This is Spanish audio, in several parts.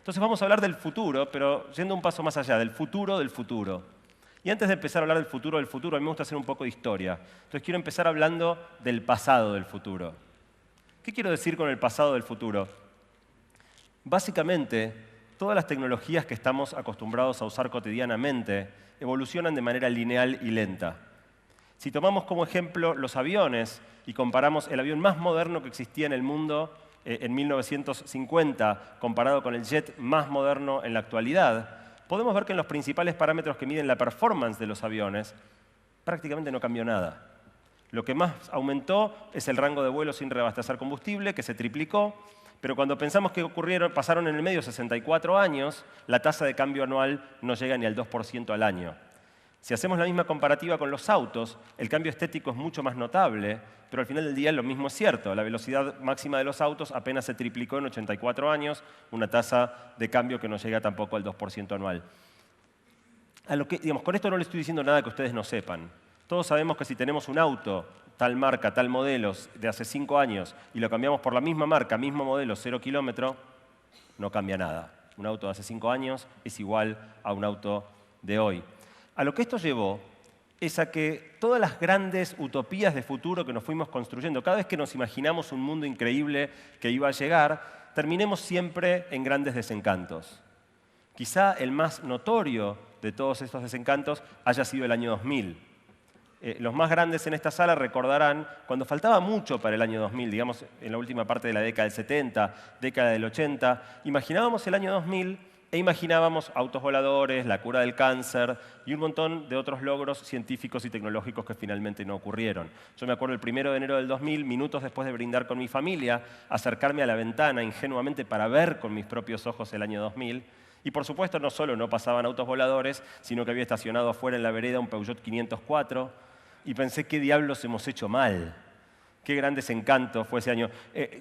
Entonces vamos a hablar del futuro, pero yendo un paso más allá, del futuro del futuro. Y antes de empezar a hablar del futuro, a mí me gusta hacer un poco de historia. Entonces quiero empezar hablando del pasado del futuro. ¿Qué quiero decir con el pasado del futuro? Básicamente, todas las tecnologías que estamos acostumbrados a usar cotidianamente evolucionan de manera lineal y lenta. Si tomamos como ejemplo los aviones y comparamos el avión más moderno que existía en el mundo en 1950 comparado con el jet más moderno en la actualidad, podemos ver que en los principales parámetros que miden la performance de los aviones prácticamente no cambió nada. Lo que más aumentó es el rango de vuelo sin reabastecer combustible, que se triplicó, pero cuando pensamos que pasaron en el medio 64 años, la tasa de cambio anual no llega ni al 2% al año. Si hacemos la misma comparativa con los autos, el cambio estético es mucho más notable, pero al final del día lo mismo es cierto. La velocidad máxima de los autos apenas se triplicó en 84 años, una tasa de cambio que no llega tampoco al 2% anual. Con esto no les estoy diciendo nada que ustedes no sepan. Todos sabemos que si tenemos un auto, tal marca, tal modelo, de hace 5 años, y lo cambiamos por la misma marca, mismo modelo, 0 kilómetro, no cambia nada. Un auto de hace 5 años es igual a un auto de hoy. A lo que esto llevó es a que todas las grandes utopías de futuro que nos fuimos construyendo, cada vez que nos imaginamos un mundo increíble que iba a llegar, terminemos siempre en grandes desencantos. Quizá el más notorio de todos estos desencantos haya sido el año 2000. Los más grandes en esta sala recordarán cuando faltaba mucho para el año 2000, digamos en la última parte de la década del 70, década del 80, imaginábamos el año 2000 e imaginábamos autos voladores, la cura del cáncer y un montón de otros logros científicos y tecnológicos que finalmente no ocurrieron. Yo me acuerdo el 1 de enero del 2000, minutos después de brindar con mi familia, acercarme a la ventana ingenuamente para ver con mis propios ojos el año 2000. Y por supuesto no solo no pasaban autos voladores, sino que había estacionado afuera en la vereda un Peugeot 504 y pensé, ¿qué diablos hemos hecho mal? Qué gran desencanto fue ese año.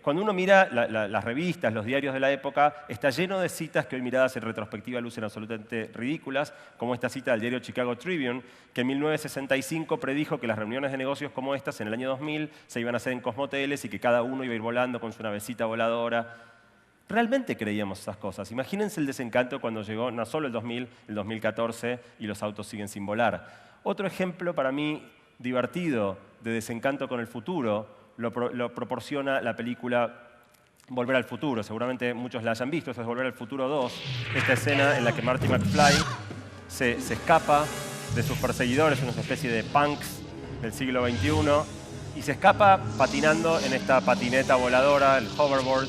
Cuando uno mira las revistas, los diarios de la época, está lleno de citas que hoy miradas en retrospectiva lucen absolutamente ridículas, como esta cita del diario Chicago Tribune, que en 1965 predijo que las reuniones de negocios como estas en el año 2000 se iban a hacer en cosmoteles y que cada uno iba a ir volando con su navecita voladora. Realmente creíamos esas cosas. Imagínense el desencanto cuando llegó no solo el 2000, el 2014 y los autos siguen sin volar. Otro ejemplo para mí divertido de desencanto con el futuro lo proporciona la película Volver al Futuro. Seguramente muchos la hayan visto, esta es Volver al Futuro 2, esta escena en la que Marty McFly se escapa de sus perseguidores, una especie de punks del siglo XXI, y se escapa patinando en esta patineta voladora, el hoverboard.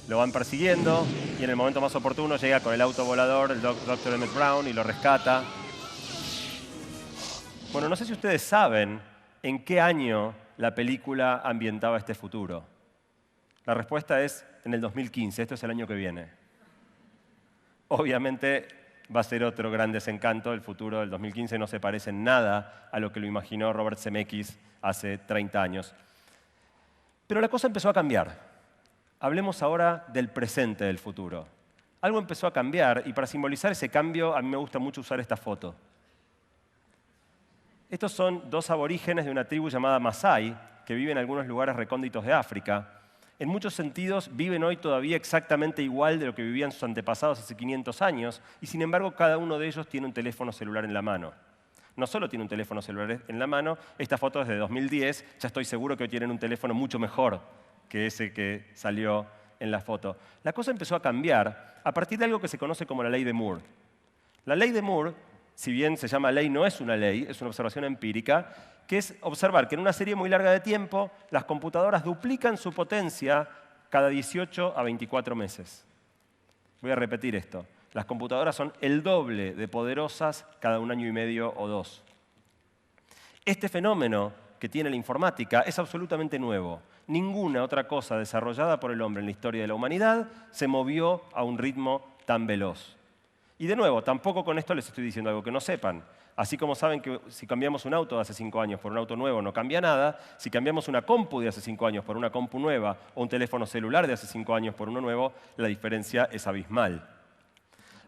Lo van persiguiendo y en el momento más oportuno llega con el auto volador, el Dr. Emmett Brown, y lo rescata. Bueno, no sé si ustedes saben en qué año la película ambientaba este futuro. La respuesta es en el 2015, esto es el año que viene. Obviamente va a ser otro gran desencanto, el futuro del 2015 no se parece en nada a lo que lo imaginó Robert Zemeckis hace 30 años. Pero la cosa empezó a cambiar. Hablemos ahora del presente del futuro. Algo empezó a cambiar y para simbolizar ese cambio a mí me gusta mucho usar esta foto. Estos son 2 aborígenes de una tribu llamada Masái, que viven en algunos lugares recónditos de África. En muchos sentidos viven hoy todavía exactamente igual de lo que vivían sus antepasados hace 500 años, y sin embargo cada uno de ellos tiene un teléfono celular en la mano. No solo tiene un teléfono celular en la mano, esta foto es de 2010, ya estoy seguro que hoy tienen un teléfono mucho mejor que ese que salió en la foto. La cosa empezó a cambiar a partir de algo que se conoce como la ley de Moore. La ley de Moore, si bien se llama ley, no es una ley, es una observación empírica, que es observar que en una serie muy larga de tiempo las computadoras duplican su potencia cada 18 a 24 meses. Voy a repetir esto. Las computadoras son el doble de poderosas cada 1 año y medio o 2. Este fenómeno que tiene la informática es absolutamente nuevo. Ninguna otra cosa desarrollada por el hombre en la historia de la humanidad se movió a un ritmo tan veloz. Y de nuevo, tampoco con esto les estoy diciendo algo que no sepan. Así como saben que si cambiamos un auto de hace 5 años por un auto nuevo no cambia nada, si cambiamos una compu de hace 5 años por una compu nueva o un teléfono celular de hace 5 años por uno nuevo, la diferencia es abismal.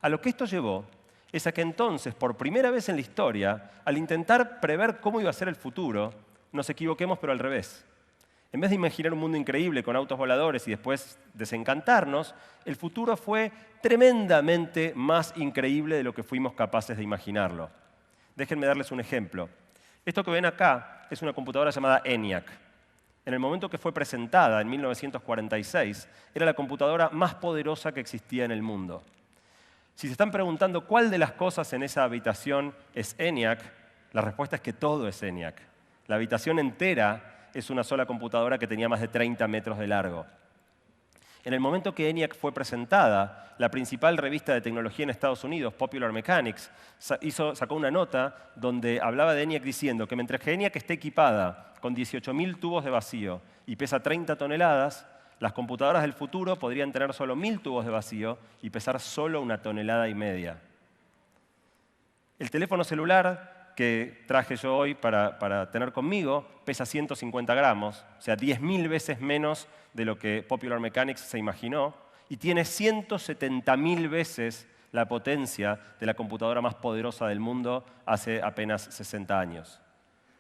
A lo que esto llevó es a que entonces, por primera vez en la historia, al intentar prever cómo iba a ser el futuro, nos equivoquemos pero al revés. En vez de imaginar un mundo increíble con autos voladores y después desencantarnos, el futuro fue tremendamente más increíble de lo que fuimos capaces de imaginarlo. Déjenme darles un ejemplo. Esto que ven acá es una computadora llamada ENIAC. En el momento que fue presentada, en 1946, era la computadora más poderosa que existía en el mundo. Si se están preguntando cuál de las cosas en esa habitación es ENIAC, la respuesta es que todo es ENIAC. La habitación entera es una sola computadora que tenía más de 30 metros de largo. En el momento que ENIAC fue presentada, la principal revista de tecnología en Estados Unidos, Popular Mechanics, sacó una nota donde hablaba de ENIAC diciendo que mientras que ENIAC esté equipada con 18.000 tubos de vacío y pesa 30 toneladas, las computadoras del futuro podrían tener solo 1.000 tubos de vacío y pesar solo 1,5 toneladas. El teléfono celular que traje yo hoy para tener conmigo pesa 150 gramos, o sea, 10.000 veces menos de lo que Popular Mechanics se imaginó, y tiene 170.000 veces la potencia de la computadora más poderosa del mundo hace apenas 60 años.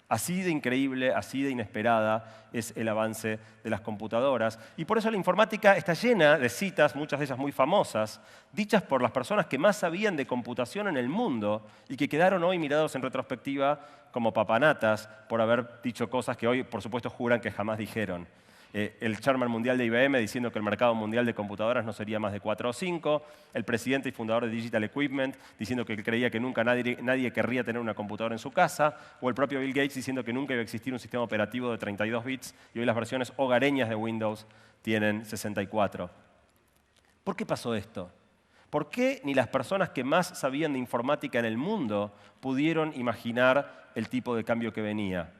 Así de increíble, así de inesperada es el avance de las computadoras. Y por eso la informática está llena de citas, muchas de ellas muy famosas, dichas por las personas que más sabían de computación en el mundo y que quedaron hoy mirados en retrospectiva como papanatas por haber dicho cosas que hoy, por supuesto, juran que jamás dijeron. El chairman mundial de IBM diciendo que el mercado mundial de computadoras no sería más de 4 o 5, el presidente y fundador de Digital Equipment diciendo que él creía que nunca nadie querría tener una computadora en su casa, o el propio Bill Gates diciendo que nunca iba a existir un sistema operativo de 32 bits y hoy las versiones hogareñas de Windows tienen 64. ¿Por qué pasó esto? ¿Por qué ni las personas que más sabían de informática en el mundo pudieron imaginar el tipo de cambio que venía?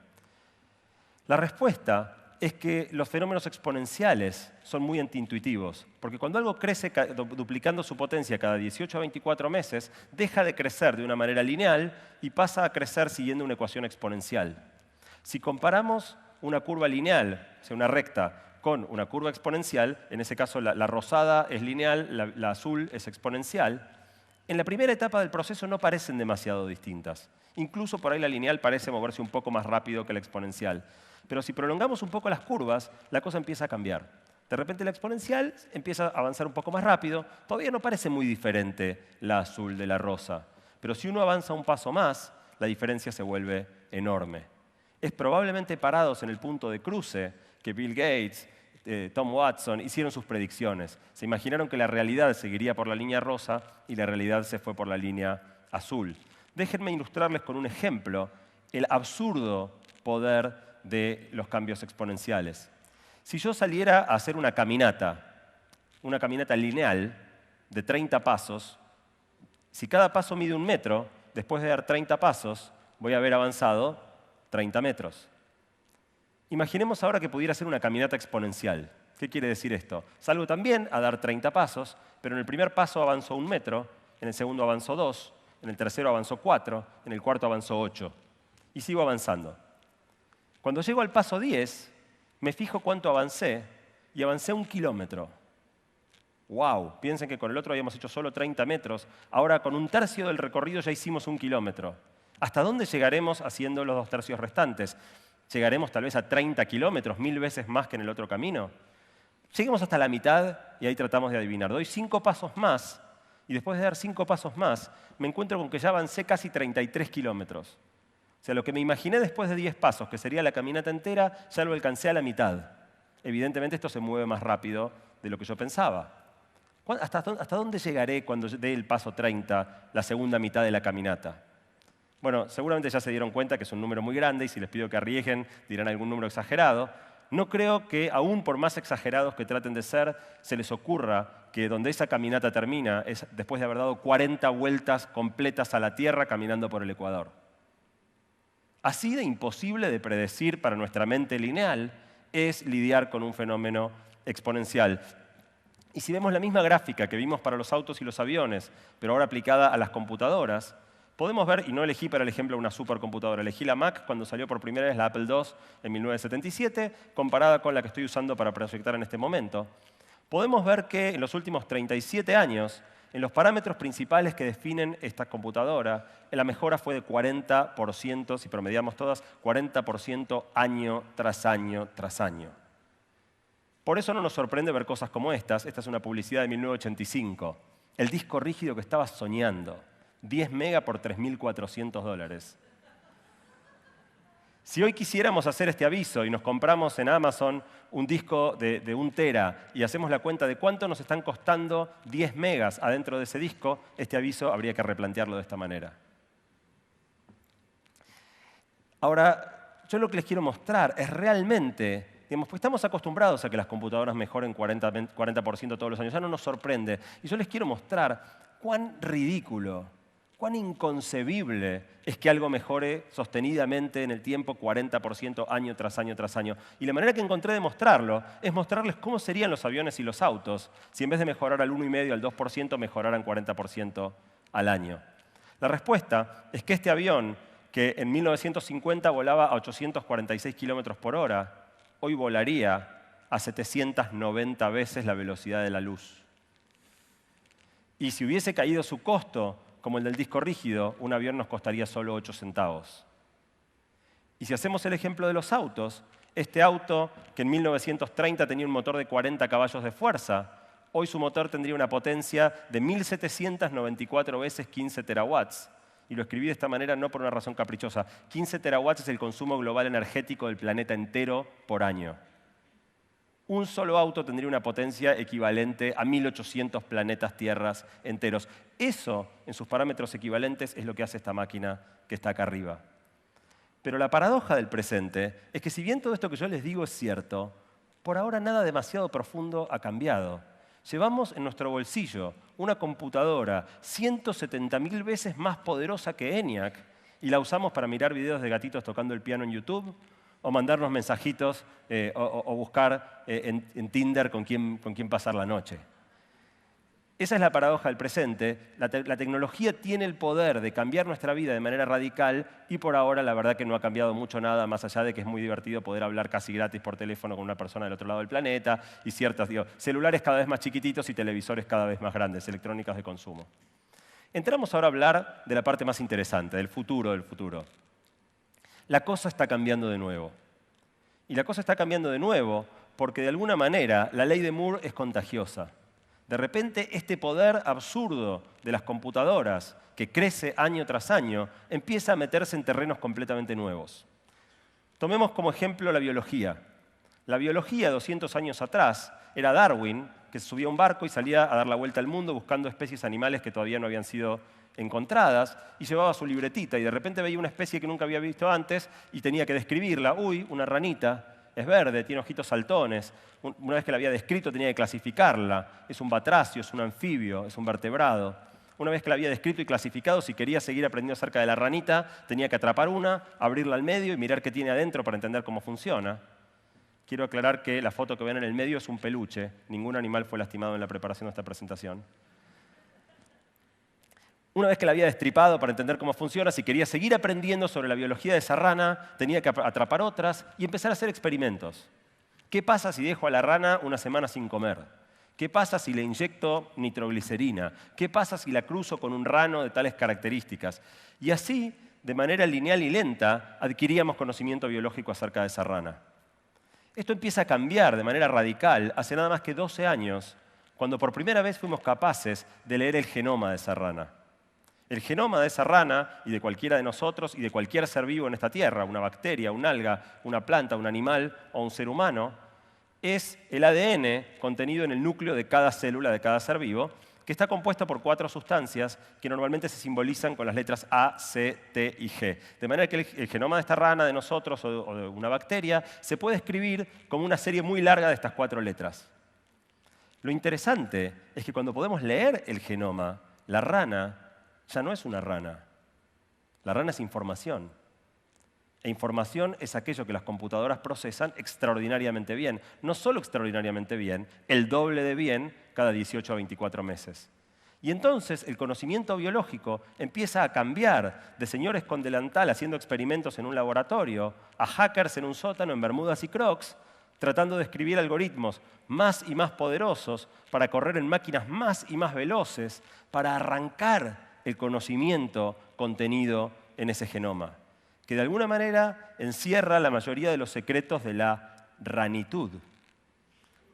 La respuesta es que los fenómenos exponenciales son muy antiintuitivos, porque cuando algo crece duplicando su potencia cada 18 a 24 meses, deja de crecer de una manera lineal y pasa a crecer siguiendo una ecuación exponencial. Si comparamos una curva lineal, o sea, una recta, con una curva exponencial, en ese caso la rosada es lineal, la azul es exponencial, en la primera etapa del proceso no parecen demasiado distintas. Incluso por ahí la lineal parece moverse un poco más rápido que la exponencial. Pero si prolongamos un poco las curvas, la cosa empieza a cambiar. De repente la exponencial empieza a avanzar un poco más rápido. Todavía no parece muy diferente la azul de la rosa. Pero si uno avanza un paso más, la diferencia se vuelve enorme. Es probablemente parados en el punto de cruce que Bill Gates, Tom Watson hicieron sus predicciones. Se imaginaron que la realidad seguiría por la línea rosa y la realidad se fue por la línea azul. Déjenme ilustrarles con un ejemplo el absurdo poder de los cambios exponenciales. Si yo saliera a hacer una caminata lineal de 30 pasos, si cada paso mide 1 metro, después de dar 30 pasos, voy a haber avanzado 30 metros. Imaginemos ahora que pudiera hacer una caminata exponencial. ¿Qué quiere decir esto? Salgo también a dar 30 pasos, pero en el primer paso avanzo 1 metro, en el segundo avanzo 2, en el tercero avanzo 4, en el cuarto avanzo 8. Y sigo avanzando. Cuando llego al paso 10, me fijo cuánto avancé y avancé 1 kilómetro. ¡Wow! Piensen que con el otro habíamos hecho solo 30 metros. Ahora con 1/3 del recorrido ya hicimos 1 kilómetro. ¿Hasta dónde llegaremos haciendo los 2/3 restantes? ¿Llegaremos tal vez a 30 kilómetros, 1000 veces más que en el otro camino? Lleguemos hasta la mitad y ahí tratamos de adivinar. Doy 5 pasos más y después de dar 5 pasos más me encuentro con que ya avancé casi 33 kilómetros. O sea, lo que me imaginé después de 10 pasos, que sería la caminata entera, ya lo alcancé a la mitad. Evidentemente esto se mueve más rápido de lo que yo pensaba. ¿Hasta dónde llegaré cuando dé el paso 30, la segunda mitad de la caminata? Bueno, seguramente ya se dieron cuenta que es un número muy grande y si les pido que arriesguen dirán algún número exagerado. No creo que, aún por más exagerados que traten de ser, se les ocurra que donde esa caminata termina es después de haber dado 40 vueltas completas a la Tierra caminando por el Ecuador. Así de imposible de predecir para nuestra mente lineal es lidiar con un fenómeno exponencial. Y si vemos la misma gráfica que vimos para los autos y los aviones, pero ahora aplicada a las computadoras, podemos ver, y no elegí para el ejemplo una supercomputadora, elegí la Mac cuando salió por primera vez la Apple II en 1977, comparada con la que estoy usando para proyectar en este momento. Podemos ver que en los últimos 37 años, en los parámetros principales que definen esta computadora, la mejora fue de 40%, si promediamos todas, 40% año tras año tras año. Por eso no nos sorprende ver cosas como estas. Esta es una publicidad de 1985. El disco rígido que estabas soñando. 10 megas por $3.400. Si hoy quisiéramos hacer este aviso y nos compramos en Amazon un disco de 1 tera y hacemos la cuenta de cuánto nos están costando 10 megas adentro de ese disco, este aviso habría que replantearlo de esta manera. Ahora, yo lo que les quiero mostrar es realmente, digamos, pues estamos acostumbrados a que las computadoras mejoren 40% todos los años, ya no nos sorprende. Y yo les quiero mostrar cuán ridículo, cuán inconcebible es que algo mejore sostenidamente en el tiempo 40% año tras año tras año. Y la manera que encontré de mostrarlo es mostrarles cómo serían los aviones y los autos si en vez de mejorar al 1,5%, al 2%, mejoraran 40% al año. La respuesta es que este avión, que en 1950 volaba a 846 kilómetros por hora, hoy volaría a 790 veces la velocidad de la luz. Y si hubiese caído su costo, como el del disco rígido, un avión nos costaría solo 8 centavos. Y si hacemos el ejemplo de los autos, este auto, que en 1930 tenía un motor de 40 caballos de fuerza, hoy su motor tendría una potencia de 1.794 veces 15 terawatts. Y lo escribí de esta manera no por una razón caprichosa. 15 terawatts es el consumo global energético del planeta entero por año. Un solo auto tendría una potencia equivalente a 1.800 planetas tierras enteros. Eso, en sus parámetros equivalentes, es lo que hace esta máquina que está acá arriba. Pero la paradoja del presente es que si bien todo esto que yo les digo es cierto, por ahora nada demasiado profundo ha cambiado. Llevamos en nuestro bolsillo una computadora 170.000 veces más poderosa que ENIAC y la usamos para mirar videos de gatitos tocando el piano en YouTube o mandarnos mensajitos o buscar en Tinder con quién pasar la noche. Esa es la paradoja del presente. La tecnología tiene el poder de cambiar nuestra vida de manera radical y por ahora la verdad que no ha cambiado mucho nada, más allá de que es muy divertido poder hablar casi gratis por teléfono con una persona del otro lado del planeta y ciertas, celulares cada vez más chiquititos y televisores cada vez más grandes, electrónicas de consumo. Entramos ahora a hablar de la parte más interesante, del futuro del futuro. La cosa está cambiando de nuevo. Y la cosa está cambiando de nuevo porque de alguna manera la ley de Moore es contagiosa. De repente, este poder absurdo de las computadoras, que crece año tras año, empieza a meterse en terrenos completamente nuevos. Tomemos como ejemplo la biología. La biología, 200 años atrás, era Darwin, que subía a un barco y salía a dar la vuelta al mundo buscando especies animales que todavía no habían sido encontradas, y llevaba su libretita, y de repente veía una especie que nunca había visto antes y tenía que describirla. Uy, una ranita. Es verde, tiene ojitos saltones. Una vez que la había descrito tenía que clasificarla. Es un batracio, es un anfibio, es un vertebrado. Una vez que la había descrito y clasificado, si quería seguir aprendiendo acerca de la ranita, tenía que atrapar una, abrirla al medio y mirar qué tiene adentro para entender cómo funciona. Quiero aclarar que la foto que ven en el medio es un peluche. Ningún animal fue lastimado en la preparación de esta presentación. Una vez que la había destripado para entender cómo funciona, si quería seguir aprendiendo sobre la biología de esa rana, tenía que atrapar otras y empezar a hacer experimentos. ¿Qué pasa si dejo a la rana una semana sin comer? ¿Qué pasa si le inyecto nitroglicerina? ¿Qué pasa si la cruzo con un rano de tales características? Y así, de manera lineal y lenta, adquiríamos conocimiento biológico acerca de esa rana. Esto empieza a cambiar de manera radical hace nada más que 12 años, cuando por primera vez fuimos capaces de leer el genoma de esa rana. El genoma de esa rana y de cualquiera de nosotros y de cualquier ser vivo en esta tierra, una bacteria, un alga, una planta, un animal o un ser humano, es el ADN contenido en el núcleo de cada célula de cada ser vivo, que está compuesta por 4 sustancias que normalmente se simbolizan con las letras A, C, T y G. De manera que el genoma de esta rana, de nosotros o de una bacteria, se puede escribir como una serie muy larga de estas 4 letras. Lo interesante es que cuando podemos leer el genoma, la rana ya no es una rana. La rana es información. E información es aquello que las computadoras procesan extraordinariamente bien. No solo extraordinariamente bien, el doble de bien cada 18 a 24 meses. Y entonces el conocimiento biológico empieza a cambiar de señores con delantal haciendo experimentos en un laboratorio a hackers en un sótano en bermudas y crocs tratando de escribir algoritmos más y más poderosos para correr en máquinas más y más veloces para arrancar el conocimiento contenido en ese genoma, que de alguna manera encierra la mayoría de los secretos de la ranitud.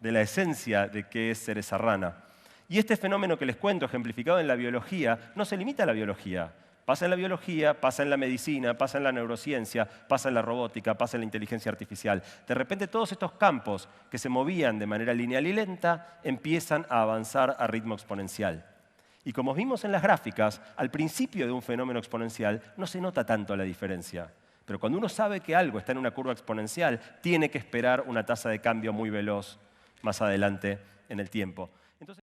de la esencia de qué es ser esa rana. Y este fenómeno que les cuento, ejemplificado en la biología, no se limita a la biología. Pasa en la biología, pasa en la medicina, pasa en la neurociencia, pasa en la robótica, pasa en la inteligencia artificial. De repente todos estos campos que se movían de manera lineal y lenta empiezan a avanzar a ritmo exponencial. Y como vimos en las gráficas, al principio de un fenómeno exponencial no se nota tanto la diferencia. Pero cuando uno sabe que algo está en una curva exponencial, tiene que esperar una tasa de cambio muy veloz más adelante en el tiempo. Entonces,